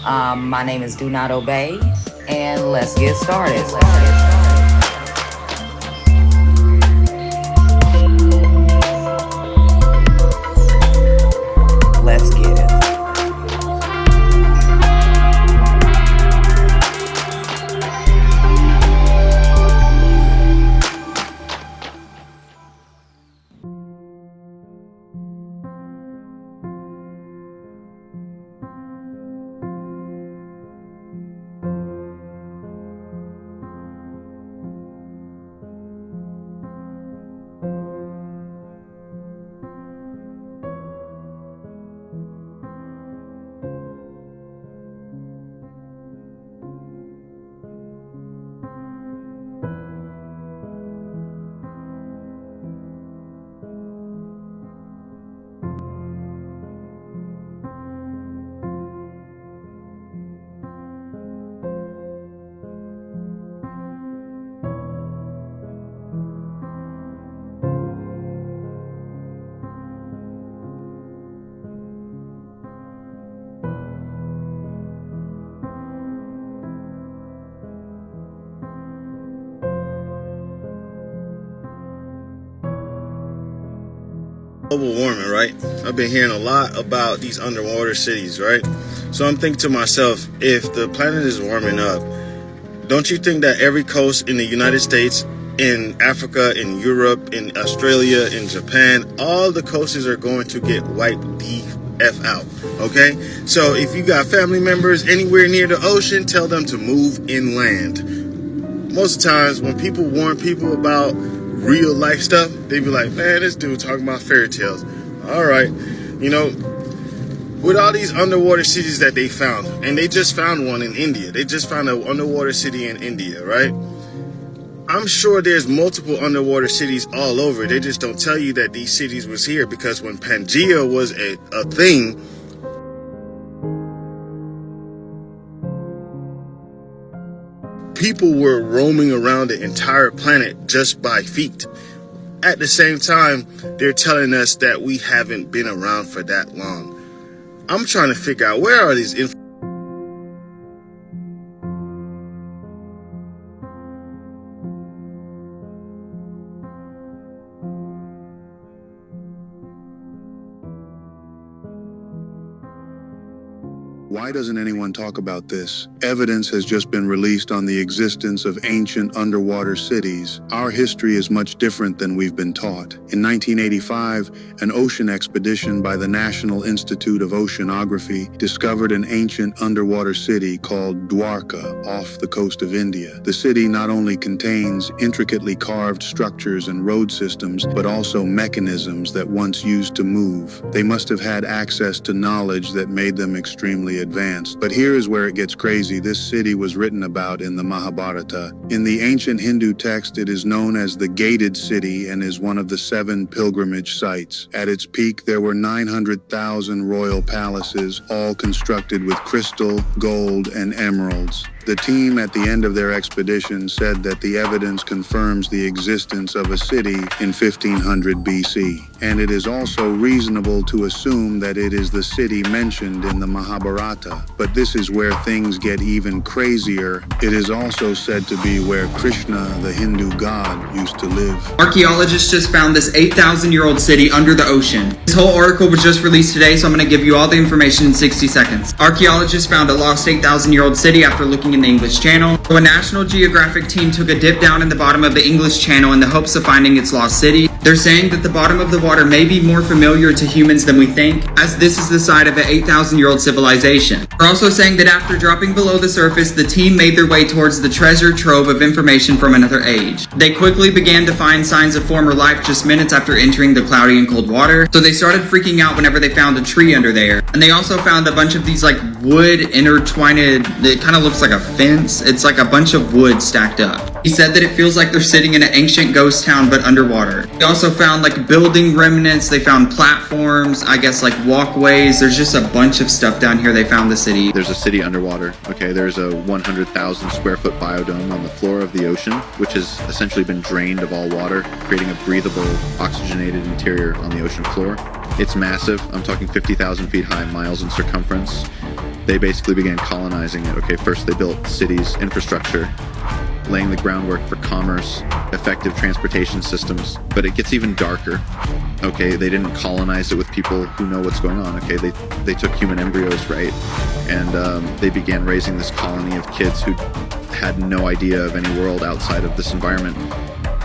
My name is Do Not Obey, and let's get started. Let's get it. Global warming, right? I've been hearing a lot about these underwater cities, right? So I'm thinking to myself, if the planet is warming up, don't you think that every coast in the United States, in Africa, in Europe, in Australia, in Japan, all the coasts are going to get wiped the F out, okay? So if you got family members anywhere near the ocean, tell them to move inland. Most of the times when people warn people about real life stuff, they be like, man, this dude talking about fairy tales. All right, with all these underwater cities that they found, and they just found one in India. They just found an underwater city in India, right? I'm sure there's multiple underwater cities all over. They just don't tell you that these cities was here, because when Pangea was a thing, people were roaming around the entire planet just by feet. At the same time, they're telling us that we haven't been around for that long. I'm trying to figure out, where are these Why doesn't anyone talk about this? Evidence has just been released on the existence of ancient underwater cities. Our history is much different than we've been taught. In 1985, an ocean expedition by the National Institute of Oceanography discovered an ancient underwater city called Dwarka off the coast of India. The city not only contains intricately carved structures and road systems, but also mechanisms that once used to move. They must have had access to knowledge that made them extremely advanced. But here is where it gets crazy. This city was written about in the Mahabharata. In the ancient Hindu text, it is known as the Gated City and is one of the 7 pilgrimage sites. At its peak, there were 900,000 royal palaces, all constructed with crystal, gold, and emeralds. The team at the end of their expedition said that the evidence confirms the existence of a city in 1500 BC, and it is also reasonable to assume that it is the city mentioned in the Mahabharata. But this is where things get even crazier. It is also said to be where Krishna, the Hindu god, used to live. Archaeologists just found this 8,000-year-old city under the ocean. This whole article was just released today, so I'm going to give you all the information in 60 seconds. Archaeologists found a lost 8,000-year-old city after looking in the English Channel. So a National Geographic team took a dip down in the bottom of the English Channel in the hopes of finding its lost city. They're saying that the bottom of the water may be more familiar to humans than we think, as this is the site of an 8,000-year-old civilization. They're also saying that after dropping below the surface, the team made their way towards the treasure trove of information from another age. They quickly began to find signs of former life just minutes after entering the cloudy and cold water, so they started freaking out whenever they found a tree under there. And they also found a bunch of these wood intertwined, it kind of looks like a fence. It's like a bunch of wood stacked up. He said that it feels like they're sitting in an ancient ghost town but underwater. They also found like building remnants, they found platforms, I guess like walkways. There's just a bunch of stuff down here they found the city. There's a city underwater, okay? There's a 100,000 square foot biodome on the floor of the ocean, which has essentially been drained of all water, creating a breathable, oxygenated interior on the ocean floor. It's massive. I'm talking 50,000 feet high, miles in circumference. They basically began colonizing it. Okay, first they built cities, infrastructure, laying the groundwork for commerce, effective transportation systems, but it gets even darker. Okay, they didn't colonize it with people who know what's going on. Okay, they took human embryos, right? And they began raising this colony of kids who had no idea of any world outside of this environment,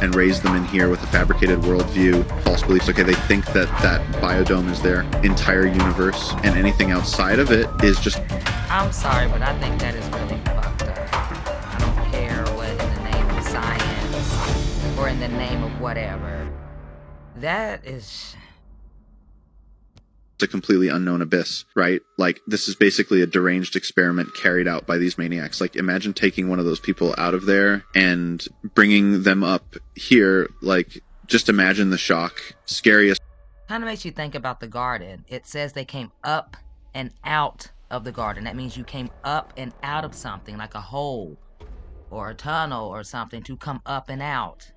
and raised them in here with a fabricated worldview, false beliefs. Okay, they think that that biodome is their entire universe, and anything outside of it is just... I'm sorry, but I think that is really fucked up. I don't care what in the name of science or in the name of whatever. That is... a completely unknown abyss, right? Like, this is basically a deranged experiment carried out by these maniacs. Like, imagine taking one of those people out of there and bringing them up here. Like, just imagine the shock. Scariest. Kind of makes you think about the garden. It says they came up and out of the garden. That means you came up and out of something, like a hole or a tunnel or something, to come up and out.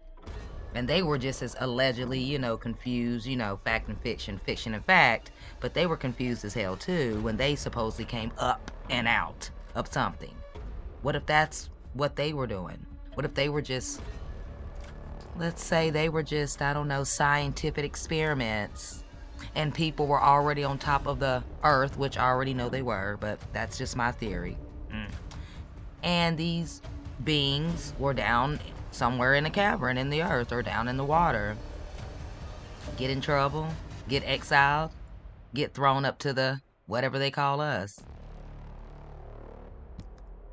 And they were just as allegedly, you know, confused, you know, fact and fiction, fiction and fact, but they were confused as hell too when they supposedly came up and out of something. What if that's what they were doing? What if they were just, let's say they were just, I don't know, scientific experiments, and people were already on top of the earth, which I already know they were, but that's just my theory. And these beings were down somewhere in a cavern in the earth or down in the water. Get in trouble, get exiled, get thrown up to the whatever they call us.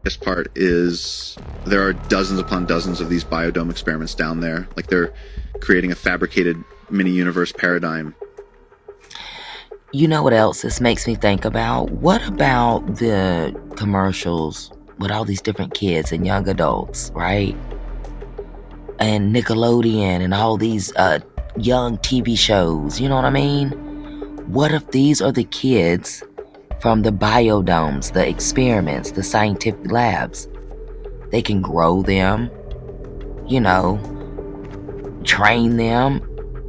This part is there are dozens upon dozens of these biodome experiments down there. Like, they're creating a fabricated mini universe paradigm. You know what else this makes me think about? What about the commercials with all these different kids and young adults, right? And Nickelodeon and all these young TV shows, you know what I mean? What if these are the kids from the biodomes, the experiments, the scientific labs? They can grow them, you know, train them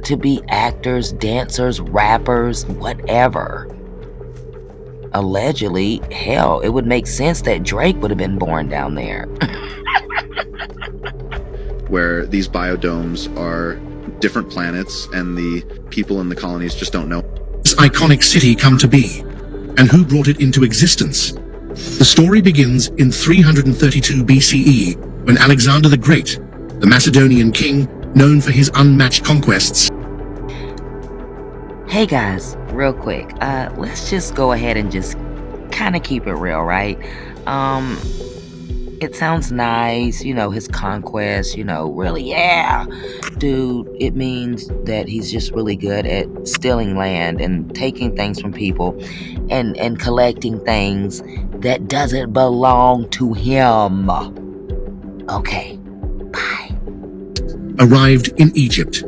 to be actors, dancers, rappers, whatever. Allegedly, hell, it would make sense that Drake would have been born down there. Where these biodomes are different planets and the people in the colonies just don't know. This iconic city come to be, and who brought it into existence? The story begins in 332 BCE, when Alexander the Great, the Macedonian king known for his unmatched conquests. Hey guys, real quick, let's just go ahead and just kind of keep it real, right? It sounds nice, you know, his conquest, you know, really, yeah. Dude, it means that he's just really good at stealing land and taking things from people and collecting things that doesn't belong to him. Okay, bye. Arrived in Egypt.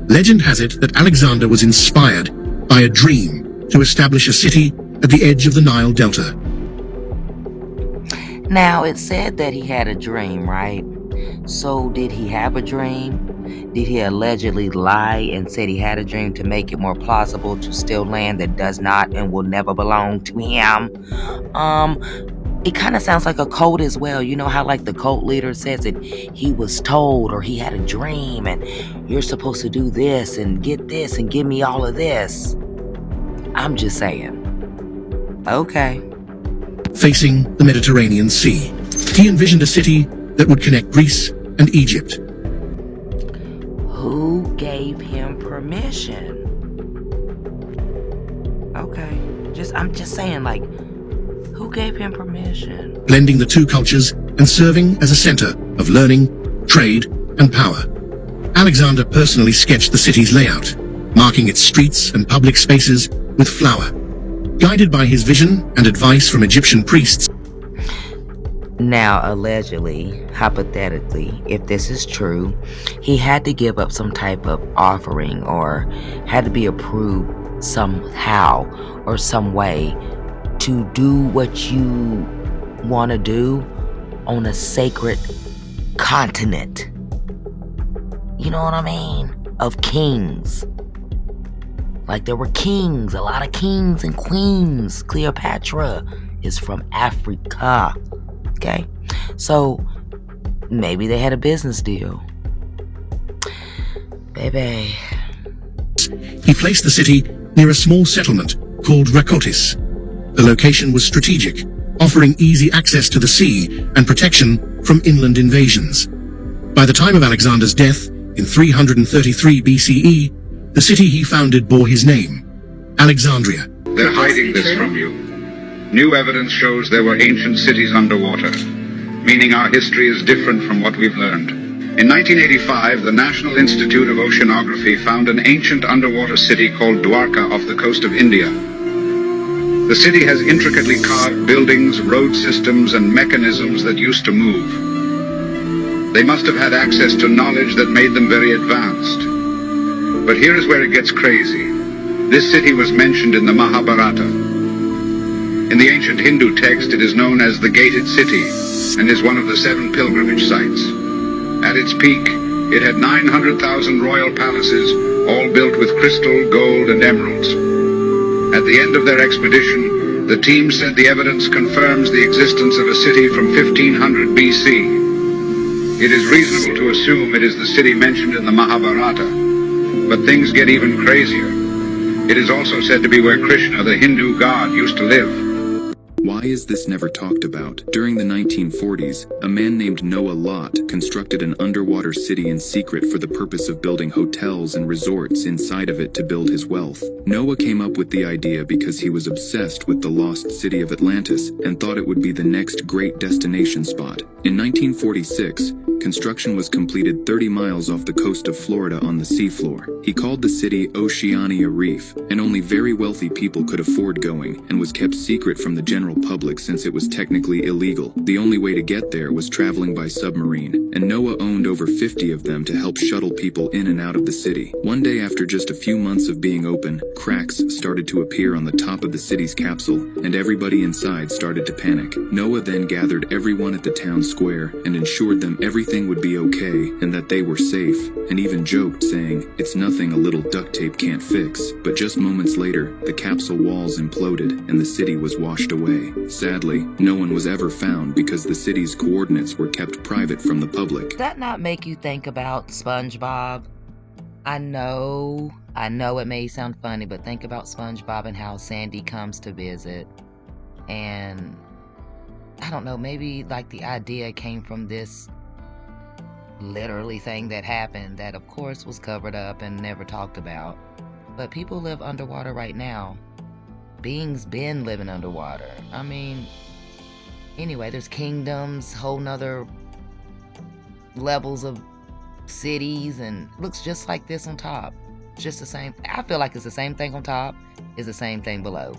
Legend has it that Alexander was inspired by a dream to establish a city at the edge of the Nile Delta. Now, it said that he had a dream, right? So, did he have a dream? Did he allegedly lie and said he had a dream to make it more plausible to steal land that does not and will never belong to him? It kind of sounds like a cult as well. You know how like the cult leader says that he was told or he had a dream and you're supposed to do this and get this and give me all of this. I'm just saying. Okay. Facing the Mediterranean Sea, he envisioned a city that would connect Greece and Egypt. Who gave him permission? Okay. I'm just saying, like, who gave him permission? Blending the two cultures and serving as a center of learning, trade, and power. Alexander personally sketched the city's layout, marking its streets and public spaces with flower. Guided by his vision and advice from Egyptian priests. Now, allegedly, hypothetically, if this is true, he had to give up some type of offering or had to be approved somehow or some way to do what you want to do on a sacred continent. You know what I mean? Of kings. Like there were kings, a lot of kings and queens. Cleopatra is from Africa. Okay? So maybe they had a business deal. Baby. He placed the city near a small settlement called Rakotis. The location was strategic, offering easy access to the sea and protection from inland invasions. By the time of Alexander's death, in 333 BCE, the city he founded bore his name, Alexandria. They're hiding this from you. New evidence shows there were ancient cities underwater, meaning our history is different from what we've learned. In 1985, the National Institute of Oceanography found an ancient underwater city called Dwarka off the coast of India. The city has intricately carved buildings, road systems, and mechanisms that used to move. They must have had access to knowledge that made them very advanced. But here is where it gets crazy. This city was mentioned in the Mahabharata. In the ancient Hindu text, it is known as the Gated City and is one of the 7 pilgrimage sites. At its peak, it had 900,000 royal palaces, all built with crystal, gold, and emeralds. At the end of their expedition, the team said the evidence confirms the existence of a city from 1500 BC. It is reasonable to assume it is the city mentioned in the Mahabharata, but things get even crazier. It is also said to be where Krishna, the Hindu god, used to live. Why is this never talked about? During the 1940s, a man named Noah Lot constructed an underwater city in secret for the purpose of building hotels and resorts inside of it to build his wealth. Noah came up with the idea because he was obsessed with the lost city of Atlantis and thought it would be the next great destination spot. In 1946, construction was completed 30 miles off the coast of Florida on the seafloor. He called the city Oceania Reef, and only very wealthy people could afford going, and was kept secret from the general public since it was technically illegal. The only way to get there was traveling by submarine, and Noah owned over 50 of them to help shuttle people in and out of the city. One day after just a few months of being open, cracks started to appear on the top of the city's capsule, and everybody inside started to panic. Noah then gathered everyone at the town square and ensured them everything would be okay and that they were safe, and even joked saying, "It's nothing a little duct tape can't fix." But just moments later, the capsule walls imploded and the city was washed away. Sadly, no one was ever found because the city's coordinates were kept private from the public. Does that not make you think about SpongeBob? I know it may sound funny, but think about SpongeBob and how Sandy comes to visit. And I don't know, maybe like the idea came from this literally thing that happened that of course was covered up and never talked about. But people live underwater right now. Beings been living underwater. I mean, anyway, there's kingdoms, whole nother levels of cities, and looks just like this on top. Just the same. I feel like it's the same thing on top, is the same thing below.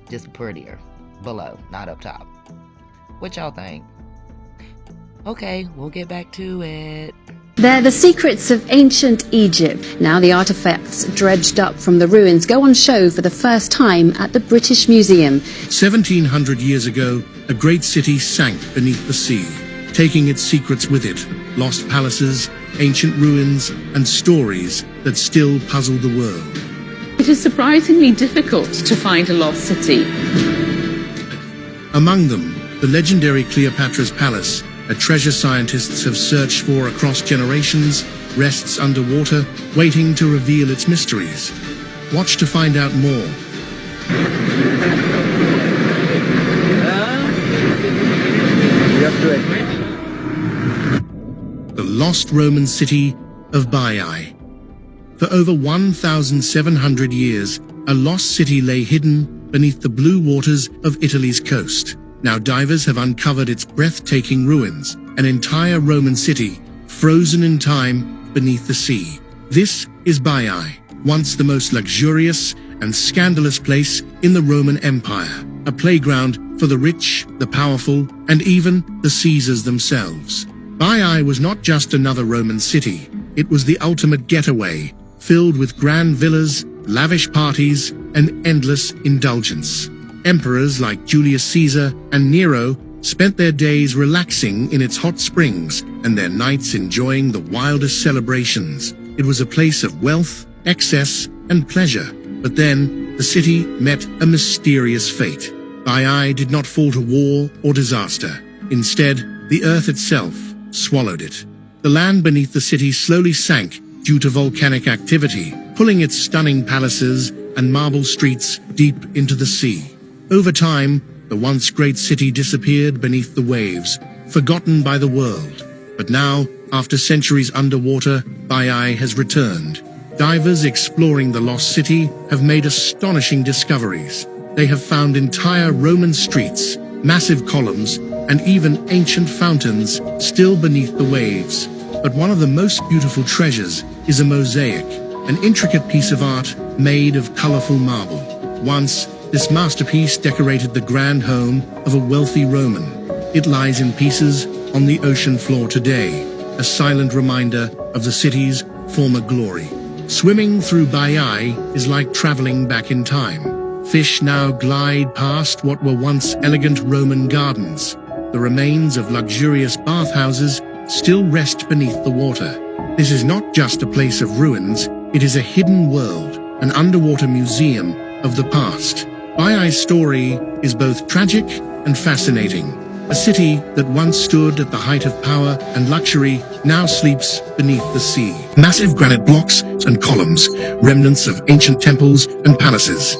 Just prettier. Below, not up top. What y'all think? Okay, we'll get back to it. They're the secrets of ancient Egypt. Now the artifacts dredged up from the ruins go on show for the first time at the British Museum. 1700 years ago, a great city sank beneath the sea, taking its secrets with it, lost palaces, ancient ruins, and stories that still puzzle the world. It is surprisingly difficult to find a lost city. Among them, the legendary Cleopatra's Palace, a treasure scientists have searched for across generations, rests underwater, waiting to reveal its mysteries. Watch to find out more. The lost Roman city of Baiae. For over 1,700 years, a lost city lay hidden beneath the blue waters of Italy's coast. Now divers have uncovered its breathtaking ruins, an entire Roman city frozen in time beneath the sea. This is Baiae, once the most luxurious and scandalous place in the Roman Empire, a playground for the rich, the powerful, and even the Caesars themselves. Baiae was not just another Roman city, it was the ultimate getaway, filled with grand villas, lavish parties, and endless indulgence. Emperors like Julius Caesar and Nero spent their days relaxing in its hot springs and their nights enjoying the wildest celebrations. It was a place of wealth, excess, and pleasure. But then, the city met a mysterious fate. Baiae did not fall to war or disaster. Instead, the earth itself swallowed it. The land beneath the city slowly sank due to volcanic activity, pulling its stunning palaces and marble streets deep into the sea. Over time, the once great city disappeared beneath the waves, forgotten by the world. But now, after centuries underwater, Baiae has returned. Divers exploring the lost city have made astonishing discoveries. They have found entire Roman streets, massive columns, and even ancient fountains still beneath the waves. But one of the most beautiful treasures is a mosaic, an intricate piece of art made of colorful marble. Once, this masterpiece decorated the grand home of a wealthy Roman. It lies in pieces on the ocean floor today, a silent reminder of the city's former glory. Swimming through Baiae is like traveling back in time. Fish now glide past what were once elegant Roman gardens. The remains of luxurious bathhouses still rest beneath the water. This is not just a place of ruins, it is a hidden world, an underwater museum of the past. Baiae's story is both tragic and fascinating. A city that once stood at the height of power and luxury now sleeps beneath the sea. Massive granite blocks and columns, remnants of ancient temples and palaces.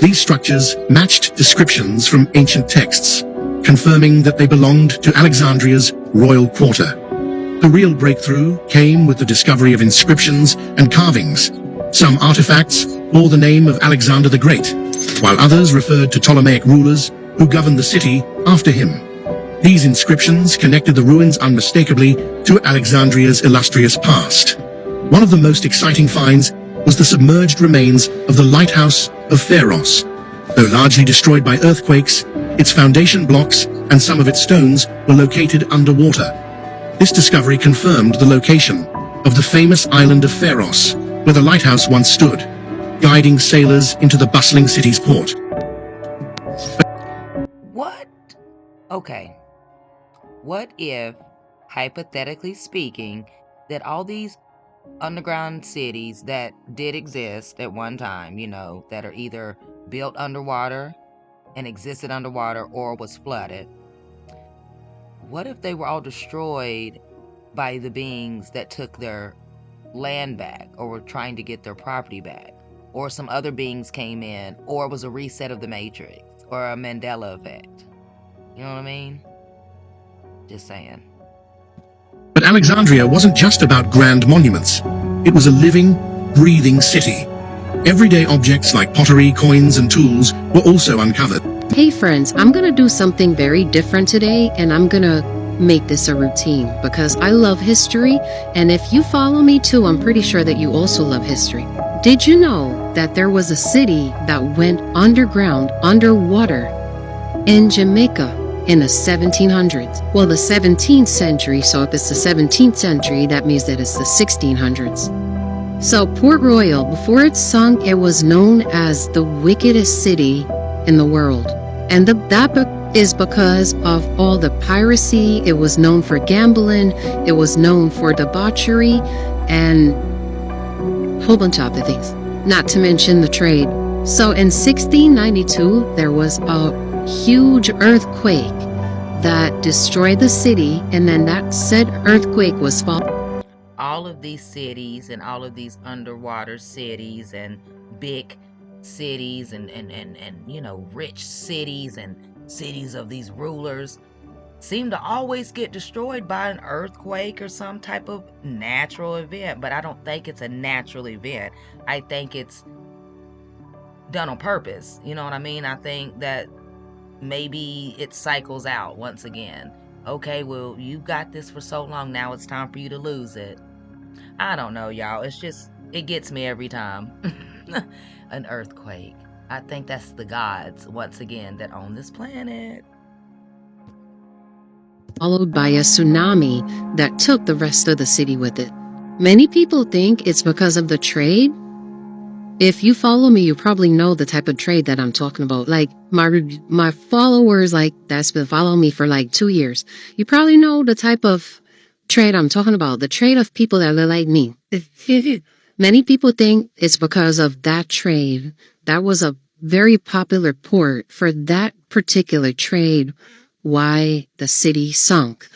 These structures matched descriptions from ancient texts, confirming that they belonged to Alexandria's royal quarter. The real breakthrough came with the discovery of inscriptions and carvings. Some artifacts bore the name of Alexander the Great, while others referred to Ptolemaic rulers who governed the city after him. These inscriptions connected the ruins unmistakably to Alexandria's illustrious past. One of the most exciting finds was the submerged remains of the lighthouse of Pharos. Though largely destroyed by earthquakes, its foundation blocks and some of its stones were located underwater. This discovery confirmed the location of the famous island of Pharos, where the lighthouse once stood, guiding sailors into the bustling city's port. What? Okay. What if, hypothetically speaking, that all these underground cities that did exist at one time, that are either built underwater and existed underwater or was flooded, what if they were all destroyed by the beings that took their land back or were trying to get their property back, or some other beings came in, or it was a reset of the Matrix or a Mandela effect? You know what I mean? Just saying. But Alexandria wasn't just about grand monuments. It was a living, breathing city. Everyday objects like pottery, coins, and tools were also uncovered. Hey friends, I'm gonna do something very different today, and I'm gonna make this a routine because I love history, and if you follow me too, I'm pretty sure that you also love history. Did you know that there was a city that went underground, underwater, in Jamaica in the 1700s? Well, the 17th century, so if it's the 17th century, that means that it's the 1600s. So Port Royal, before it sunk, it was known as the wickedest city in the world. And that is because of all the piracy. It was known for gambling, it was known for debauchery, and a whole bunch of other things, not to mention the trade. So in 1692, there was a huge earthquake that destroyed the city, and then that said earthquake was followed. All of these cities and all of these underwater cities and big cities and rich cities and cities of these rulers seem to always get destroyed by an earthquake or some type of natural event. But I don't think it's a natural event. I think it's done on purpose. You know what I mean? I think that maybe it cycles out once again. Okay, well, you got this for so long, now it's time for you to lose it. I don't know, y'all. It gets me every time. An earthquake. I think that's the gods, once again, that own this planet. Followed by a tsunami that took the rest of the city with it. Many people think it's because of the trade. If you follow me, you probably know the type of trade that I'm talking about. Like my followers, like that's been following me for like 2 years. You probably know the type of trade I'm talking about. The trade of people that look like me. Many people think it's because of that trade. That was a very popular port for that particular trade. Why the city sunk.